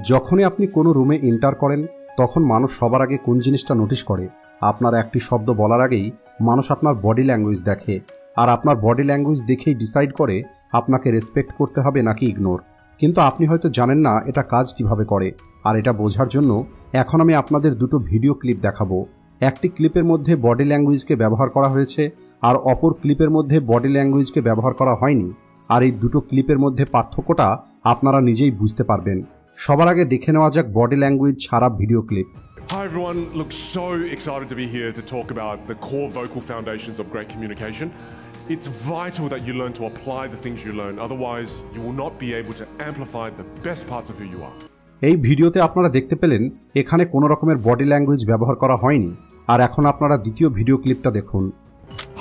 যখনই আপনি কোনো রুমে এন্টার করেন তখন মানুষ সবার আগে কোন জিনিসটা নোটিশ করে? আপনার একটি শব্দ বলার আগেই মানুষ আপনার বডি ল্যাঙ্গুয়েজ দেখে, আর আপনার বডি ল্যাঙ্গুয়েজ দেখেই ডিসাইড করে আপনাকে রেসপেক্ট করতে হবে নাকি ইগনোর। কিন্তু আপনি হয়তো জানেন না এটা কাজ কিভাবে করে। আর এটা বোঝার জন্য এখন আমি আপনাদের দুটো ভিডিও ক্লিপ দেখাবো। একটি ক্লিপের মধ্যে বডি ল্যাঙ্গুয়েজকে ব্যবহার করা হয়েছে আর অপর ক্লিপের মধ্যে বডি ল্যাঙ্গুয়েজকে ব্যবহার করা হয়নি। আর এই দুটো ক্লিপের মধ্যে পার্থক্যটা আপনারা নিজেই বুঝতে পারবেন। সবার আগে দেখে নেওয়া যাক বডি ল্যাঙ্গুয়েজ ছাড়া video clip. Hi everyone, look, so excited to be here to talk about the core vocal foundations of great communication. It's vital that you learn to apply the things you learn, otherwise you will not be able to amplify the best parts of who you are. এই ভিডিওতে আপনারা দেখতে পেলেন এখানে কোনো রকমের body language ব্যবহার করা হয়নি। আর এখন আপনারা দ্বিতীয় ভিডিও ক্লিপটা দেখুন।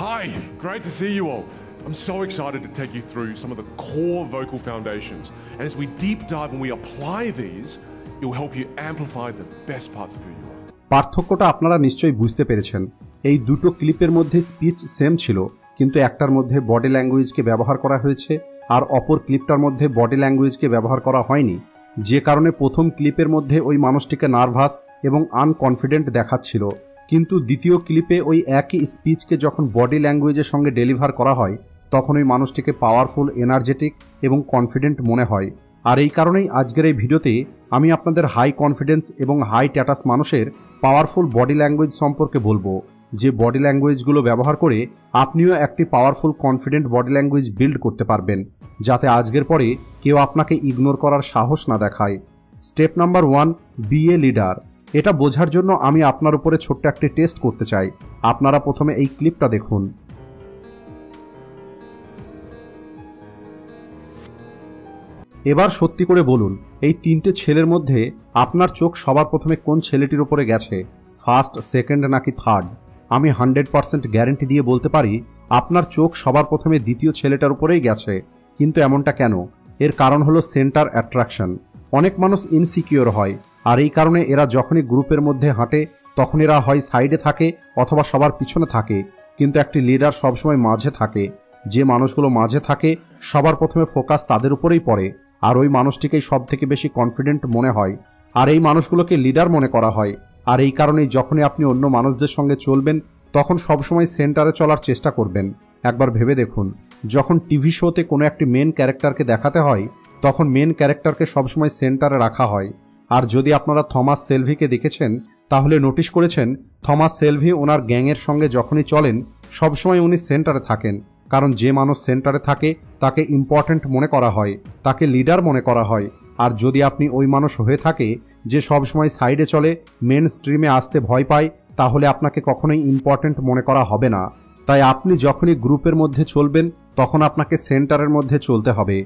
Hi, great to see you all. I'm so excited to take you through some of the core vocal foundations. And as we deep dive and we apply these, it will help you amplify the best parts of who you are. পার্থক্যটা আপনারা নিশ্চয়ই বুঝতে পেরেছেন। এই দুটো ক্লিপের মধ্যে speech same ছিল, কিন্তু একটার মধ্যে বডি ল্যাঙ্গুয়েজকে ব্যবহার করা হয়েছে আর অপর ক্লিপটার মধ্যে বডি ল্যাঙ্গুয়েজকে ব্যবহার করা হয়নি। যে কারণে প্রথম ক্লিপের মধ্যে ওই মানুষটিকে নার্ভাস এবং আনকনফিডেন্ট দেখাচ্ছিল, কিন্তু দ্বিতীয় ক্লিপে ওই একই স্পিচকে যখন বডি ল্যাঙ্গুয়েজের সঙ্গে ডেলিভার করা হয় তখন ওই মানুষটিকে পাওয়ারফুল, এনার্জেটিক এবং কনফিডেন্ট মনে হয়। আর এই কারণেই আজকের এই ভিডিওতে আমি আপনাদের হাই কনফিডেন্স এবং হাই স্ট্যাটাস মানুষের পাওয়ারফুল বডি ল্যাঙ্গুয়েজ সম্পর্কে বলবো, যে বডি ল্যাঙ্গুয়েজগুলো ব্যবহার করে আপনিও একটি powerful, confident body language build করতে পারবেন, যাতে আজকের পরে কেউ আপনাকে ইগনোর করার সাহস না দেখায়। Step number 1, be a leader. এটা বোঝার জন্য আমি আপনার উপরে ছোট্ট একটি টেস্ট করতে চাই। আপনারা প্রথমে এই ক্লিপটা দেখুন। এবার সত্যি করে বলুন, এই তিনটে ছেলের মধ্যে আপনার চোখ সবার প্রথমে কোন ছেলেটির উপরে গেছে? ফার্স্ট, সেকেন্ড নাকি থার্ড? আমি 100% গ্যারেন্টি দিয়ে বলতে পারি আপনার চোখ সবার প্রথমে দ্বিতীয় ছেলেটার উপরেই গেছে। কিন্তু এমনটা কেন? এর কারণ হলো সেন্টার অ্যাট্রাকশন। অনেক মানুষ ইনসিকিওর হয়, আর এই কারণে এরা যখনই গ্রুপের মধ্যে হাঁটে তখন এরা হয় সাইডে থাকে অথবা সবার পিছনে থাকে, কিন্তু একটি লিডার সবসময় মাঝে থাকে। যে মানুষগুলো মাঝে থাকে সবার প্রথমে ফোকাস তাদের উপরেই পড়ে, আর ওই মানুষটিকেই সব থেকে বেশি কনফিডেন্ট মনে হয়, আর এই মানুষগুলোকে লিডার মনে করা হয়। আর এই কারণেই যখনই আপনি অন্য মানুষদের সঙ্গে চলবেন তখন সবসময় সেন্টারে চলার চেষ্টা করবেন। একবার ভেবে দেখুন, যখন টিভি শোতে কোনো একটি মেন ক্যারেক্টারকে দেখাতে হয় তখন মেন ক্যারেক্টারকে সবসময় সেন্টারে রাখা হয়। আর যদি আপনারা থমাস সেলভিকে দেখেছেন তাহলে নোটিশ করেছেন থমাস সেলভি ওনার গ্যাংয়ের সঙ্গে যখনই চলেন সবসময় উনি সেন্টারে থাকেন, কারণ যে মানুষ সেন্টারে থাকে তাকে ইম্পর্ট্যান্ট মনে করা হয়, তাকে লিডার মনে করা হয়। আর যদি আপনি ওই মানুষ হয়ে থাকে যে সবসময় সাইডে চলে, মেন স্ট্রিমে আসতে ভয় পায়, তাহলে আপনাকে কখনোই ইম্পর্ট্যান্ট মনে করা হবে না। তাই আপনি যখনই গ্রুপের মধ্যে চলবেন তখন আপনাকে সেন্টারের মধ্যে চলতে হবে।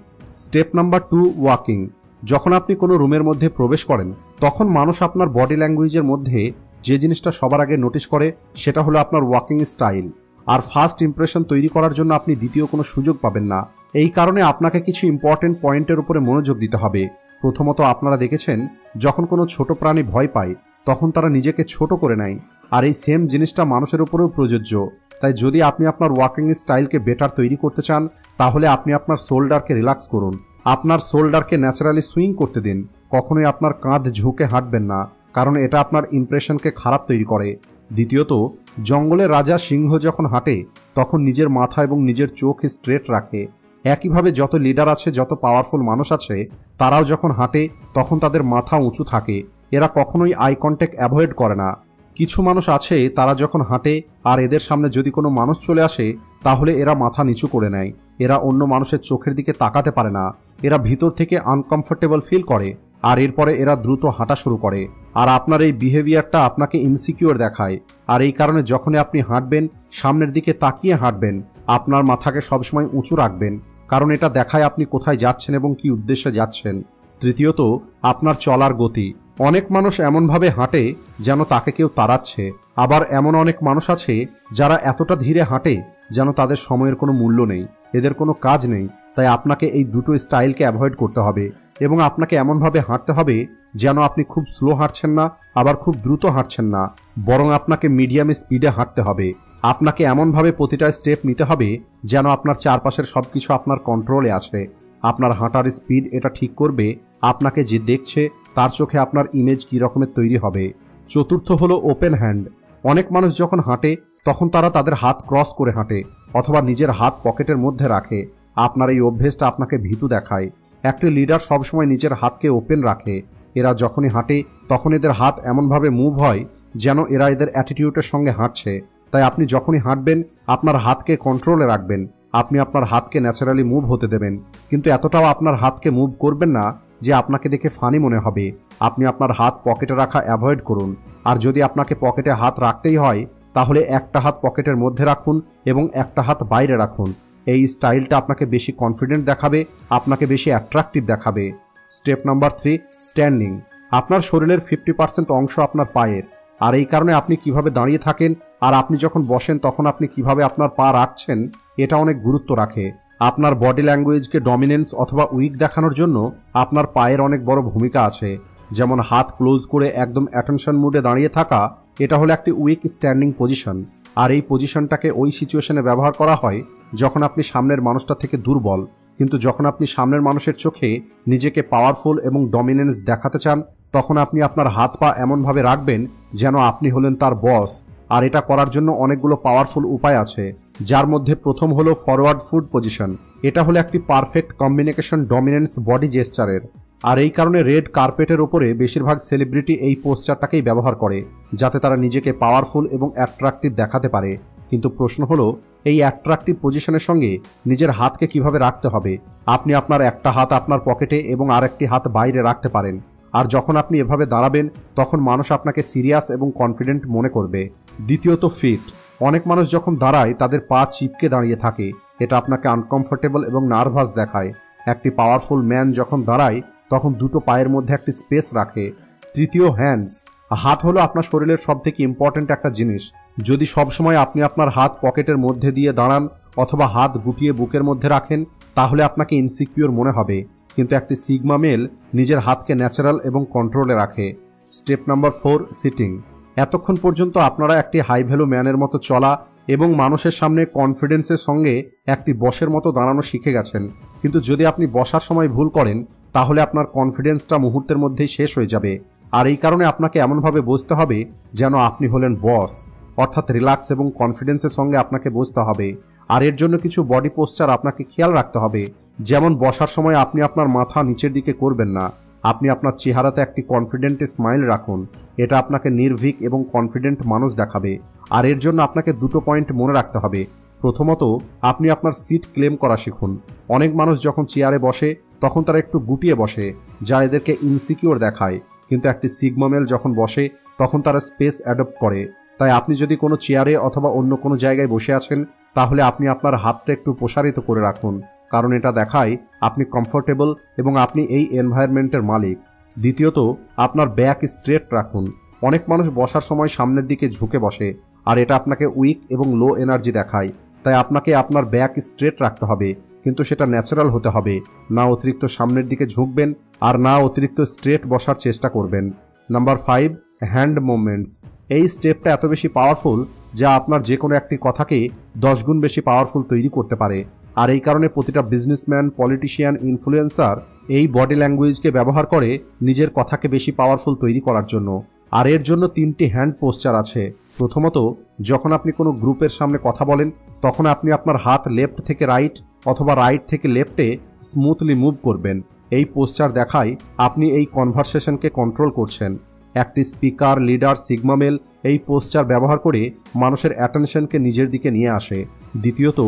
Step number 2, walking. যখন আপনি কোনো রুমের মধ্যে প্রবেশ করেন তখন মানুষ আপনার বডি ল্যাঙ্গুয়েজের মধ্যে যে জিনিসটা সবার আগে নোটিশ করে সেটা হলো আপনার ওয়াকিং স্টাইল। আর ফার্স্ট ইমপ্রেশন তৈরি করার জন্য আপনি দ্বিতীয় কোনো সুযোগ পাবেন না। এই কারণে আপনাকে কিছু ইম্পর্টেন্ট পয়েন্টের উপরে মনোযোগ দিতে হবে। প্রথমত, আপনারা দেখেছেন যখন কোনো ছোট প্রাণী ভয় পায় তখন তারা নিজেকে ছোট করে নেয়, আর এই সেম জিনিসটা মানুষের উপরেও প্রযোজ্য। তাই যদি আপনি আপনার ওয়াকিং স্টাইলকে বেটার তৈরি করতে চান তাহলে আপনি আপনার শোল্ডারকে রিল্যাক্স করুন, আপনার শোল্ডারকে ন্যাচারালি সুইং করতে দিন। কখনোই আপনার কাঁধ ঝুঁকে হাঁটবেন না, কারণ এটা আপনার ইমপ্রেশনকে খারাপ তৈরি করে। দ্বিতীয়ত, জঙ্গলের রাজা সিংহ যখন হাঁটে তখন নিজের মাথা এবং নিজের চোখ স্ট্রেট রাখে। একইভাবে যত লিডার আছে, যত পাওয়ারফুল মানুষ আছে, তারাও যখন হাঁটে তখন তাদের মাথা উঁচু থাকে। এরা কখনোই আই কন্ট্যাক্ট অ্যাভয়েড করে না। কিছু মানুষ আছে তারা যখন হাঁটে আর এদের সামনে যদি কোনো মানুষ চলে আসে তাহলে এরা মাথা নিচু করে নেয়। এরা অন্য মানুষের চোখের দিকে তাকাতে পারে না। এরা ভিতর থেকে আনকমফোর্টেবল ফিল করে, আর এরপরে এরা দ্রুত হাঁটা শুরু করে। আর আপনার এই বিহেভিয়ারটা আপনাকে ইনসিকিউর দেখায়। আর এই কারণে যখনই আপনি হাঁটবেন সামনের দিকে তাকিয়ে হাঁটবেন, আপনার মাথাকে সবসময় উঁচু রাখবেন, কারণ এটা দেখায় আপনি কোথায় যাচ্ছেন এবং কি উদ্দেশ্যে যাচ্ছেন। তৃতীয়ত, আপনার চলার গতি। অনেক মানুষ এমনভাবে হাঁটে যেন তাকে কেউ তাড়াচ্ছে, আবার এমন অনেক মানুষ আছে যারা এতটা ধীরে হাঁটে যেন তাদের সময়ের কোনো মূল্য নেই, এদের কোনো কাজ নেই। তাই আপনাকে এই দুটো স্টাইলকে অ্যাভয়েড করতে হবে এবং আপনাকে এমনভাবে হাঁটতে হবে যেন আপনি খুব স্লো হাঁটছেন না, আবার খুব দ্রুত হাঁটছেন না, বরং আপনাকে মিডিয়াম স্পিডে হাঁটতে হবে। আপনাকে এমনভাবে প্রতিটা স্টেপ নিতে হবে যেন আপনার চারপাশের সবকিছু আপনার কন্ট্রোলে আছে। আপনার হাঁটার স্পিড এটা ঠিক করবে আপনাকে যে দেখছে তার চোখে আপনার ইমেজ কী রকমের তৈরি হবে। চতুর্থ হলো ওপেন হ্যান্ড। অনেক মানুষ যখন হাঁটে তখন তারা তাদের হাত ক্রস করে হাঁটে অথবা নিজের হাত পকেটের মধ্যে রাখে। আপনার এই অভ্যেসটা আপনাকে ভীতু দেখায়। একটি লিডার সবসময় নিজের হাতকে ওপেন রাখে। এরা যখনই হাঁটে তখন এদের হাত এমনভাবে মুভ হয় যেন এরা এদের অ্যাটিটিউডের সঙ্গে হাঁটছে। তাই আপনি যখনই হাঁটবেন আপনার হাতকে কন্ট্রোলে রাখবেন। আপনি আপনার হাতকে ন্যাচারালি মুভ হতে দেবেন, কিন্তু এতটাও আপনার হাতকে মুভ করবেন না যে আপনাকে দেখে ফানি মনে হবে। আপনি আপনার হাত পকেটে রাখা অ্যাভয়েড করুন। আর যদি আপনাকে পকেটে হাত রাখতেই হয় তাহলে একটা হাত পকেটের মধ্যে রাখুন এবং একটা হাত বাইরে রাখুন। এই স্টাইলটা আপনাকে বেশি কনফিডেন্ট দেখাবে, আপনাকে বেশি অ্যাট্রাকটিভ দেখাবে। Step number 3, standing. আপনার শরীরের 50% অংশ আপনার পায়ের, আর এই কারণে আপনি কিভাবে দাঁড়িয়ে থাকেন আর আপনি যখন বসেন তখন আপনি কিভাবে আপনার পা রাখছেন এটা অনেক গুরুত্ব রাখে। আপনার বডি ল্যাঙ্গুয়েজকে ডমিনেন্স অথবা উইক দেখানোর জন্য আপনার পায়ের অনেক বড় ভূমিকা আছে। যেমন হাত ক্লোজ করে একদম অ্যাটেনশন মুডে দাঁড়িয়ে থাকা, এটা হলো একটি উইক স্ট্যান্ডিং পজিশন। আর এই পজিশনটাকে ওই সিচুয়েশনে ব্যবহার করা হয় যখন আপনি সামনের মানুষটা থেকে দুর্বল, কিন্তু যখন আপনি সামনের মানুষের চোখে নিজেকে পাওয়ারফুল এবং ডমিনেন্স দেখাতে চান তখন আপনি আপনার হাত পা এমনভাবে রাখবেন যেন আপনি হলেন তার বস। আর এটা করার জন্য অনেকগুলো পাওয়ারফুল উপায় আছে, যার মধ্যে প্রথম হলো ফরওয়ার্ড ফুট পজিশন। এটা হলো একটি পারফেক্ট কম্বিনেশন ডমিনেন্স বডি জেস্চারের। আর এই কারণে রেড কার্পেটের ওপরে বেশিরভাগ সেলিব্রিটি এই পোস্টারটাকেই ব্যবহার করে যাতে তারা নিজেকে পাওয়ারফুল এবং অ্যাট্রাকটিভ দেখাতে পারে। কিন্তু প্রশ্ন হলো এই অ্যাট্রাকটিভ পজিশনের সঙ্গে নিজের হাতকে কিভাবে রাখতে হবে। আপনি আপনার একটা হাত আপনার পকেটে এবং আরেকটি হাত বাইরে রাখতে পারেন। আর যখন আপনি এভাবে দাঁড়াবেন তখন মানুষ আপনাকে সিরিয়াস এবং কনফিডেন্ট মনে করবে। দ্বিতীয়ত ফিট। অনেক মানুষ যখন দাঁড়ায় তাদের পা চিপকে দাঁড়িয়ে থাকে, এটা আপনাকে আনকমফোর্টেবল এবং নার্ভাস দেখায়। একটি পাওয়ারফুল ম্যান যখন দাঁড়ায় তখন দুটো পায়ের মধ্যে একটি স্পেস রাখে। তৃতীয় হ্যান্ডস। হাত হলো আপনার শরীরের সবথেকে ইম্পর্ট্যান্ট একটা জিনিস। যদি সবসময় আপনি আপনার হাত পকেটের মধ্যে দিয়ে দাঁড়ান অথবা হাত গুটিয়ে বুকের মধ্যে রাখেন তাহলে আপনাকে ইনসিকিউর মনে হবে। কিন্তু একটি সিগমা মেল নিজের হাতকে ন্যাচারাল এবং কন্ট্রোলে রাখে। Step number 4, sitting. এতক্ষণ পর্যন্ত আপনারা একটি হাই ভ্যালু ম্যানের মতো চলা এবং মানুষের সামনে কনফিডেন্সের সঙ্গে একটি বসের মতো দাঁড়ানো শিখে গেছেন, কিন্তু যদি আপনি বসার সময় ভুল করেন তাহলে আপনার কনফিডেন্সটা মুহূর্তের মধ্যেই শেষ হয়ে যাবে। আর এই কারণে আপনাকে এমনভাবে বসতে হবে যেন আপনি হলেন বস, অর্থাৎ রিল্যাক্স এবং কনফিডেন্সের সঙ্গে আপনাকে বসতে হবে। আর এর জন্য কিছু বডি পোস্টার আপনাকে খেয়াল রাখতে হবে। যেমন বসার সময় আপনি আপনার মাথা নিচের দিকে করবেন না, আপনি আপনার চেহারাতে একটি কনফিডেন্ট স্মাইল রাখুন। এটা আপনাকে নির্ভীক এবং কনফিডেন্ট মানুষ দেখাবে। আর এর জন্য আপনাকে দুটো পয়েন্ট মনে রাখতে হবে। প্রথমত, আপনি আপনার সিট ক্লেম করা শিখুন। অনেক মানুষ যখন চেয়ারে বসে তখন তারা একটু গুটিয়ে বসে, যা এদেরকে ইনসিকিউর দেখায়। কিন্তু একটি সিগমা মেল যখন বসে তখন তারা স্পেস অ্যাডপ্ট করে। তাই আপনি যদি কোনো চেয়ারে অথবা অন্য কোনো জায়গায় বসে আছেন তাহলে আপনি আপনার হাতটা একটু প্রসারিত করে রাখুন, কারণ এটা দেখায় আপনি কমফোর্টেবল এবং আপনি এই এনভায়রনমেন্টের মালিক। দ্বিতীয়ত, আপনার ব্যাক স্ট্রেট রাখুন। অনেক মানুষ বসার সময় সামনের দিকে ঝুঁকে বসে, আর এটা আপনাকে উইক এবং লো এনার্জি দেখায়। তাই আপনাকে আপনার ব্যাক স্ট্রেট রাখতে হবে, কিন্তু সেটা ন্যাচারাল হতে হবে। না অতিরিক্ত সামনের দিকে ঝুঁকবেন আর না অতিরিক্ত স্ট্রেট বসার চেষ্টা করবেন। Number 5, hand movements. এই স্টেপটা এত বেশি পাওয়ারফুল যা আপনার যে কোনো একটি কথাকে 10 গুণ বেশি পাওয়ারফুল তৈরি করতে পারে। আর এই কারণে প্রতিটা বিজনেসম্যান, পলিটিশিয়ান, ইনফ্লুয়েন্সার এই বডি ল্যাঙ্গুয়েজকে ব্যবহার করে নিজের কথাকে বেশি পাওয়ারফুল তৈরি করার জন্য। আর এর জন্য 3টি হ্যান্ড পোস্টার আছে। প্রথমত, যখন আপনি কোনো গ্রুপের সামনে কথা বলেন তখন আপনি আপনার হাত লেফট থেকে রাইট অথবা রাইট থেকে লেফটে স্মুথলি মুভ করবেন। এই পোস্টার দেখায় আপনি এই কনভারসেশনকে কন্ট্রোল করছেন। একটি স্পিকার, লিডার, সিগমা মেল এই পোস্টার ব্যবহার করে মানুষের অ্যাটেনশনকে নিজের দিকে নিয়ে আসে। দ্বিতীয়ত,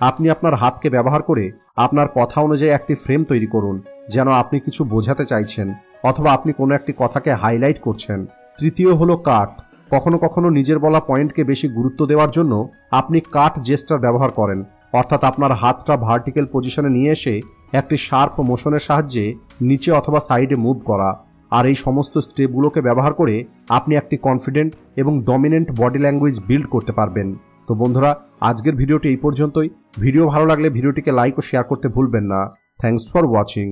আপনি আপনার হাতকে ব্যবহার করে আপনার কথা অনুযায়ী একটি ফ্রেম তৈরি করুন, যেন আপনি কিছু বোঝাতে চাইছেন অথবা আপনি কোনো একটি কথাকে হাইলাইট করছেন। তৃতীয় হলো কাট। কখনো কখনো নিজের বলা পয়েন্টকে বেশি গুরুত্ব দেওয়ার জন্য আপনি কাট জেস্টার ব্যবহার করেন, অর্থাৎ আপনার হাতটা ভার্টিক্যাল পজিশনে নিয়ে এসে একটি শার্প মোশনের সাহায্যে নিচে অথবা সাইডে মুভ করা। আর এই সমস্ত স্টেপগুলোকে ব্যবহার করে আপনি একটি কনফিডেন্ট এবং ডমিনেন্ট বডি ল্যাঙ্গুয়েজ বিল্ড করতে পারবেন। তো বন্ধুরা, আজকের ভিডিওটি এই পর্যন্তই। ভিডিও ভালো লাগলে ভিডিওটিকে লাইক ও শেয়ার করতে ভুলবেন না। Thanks for watching.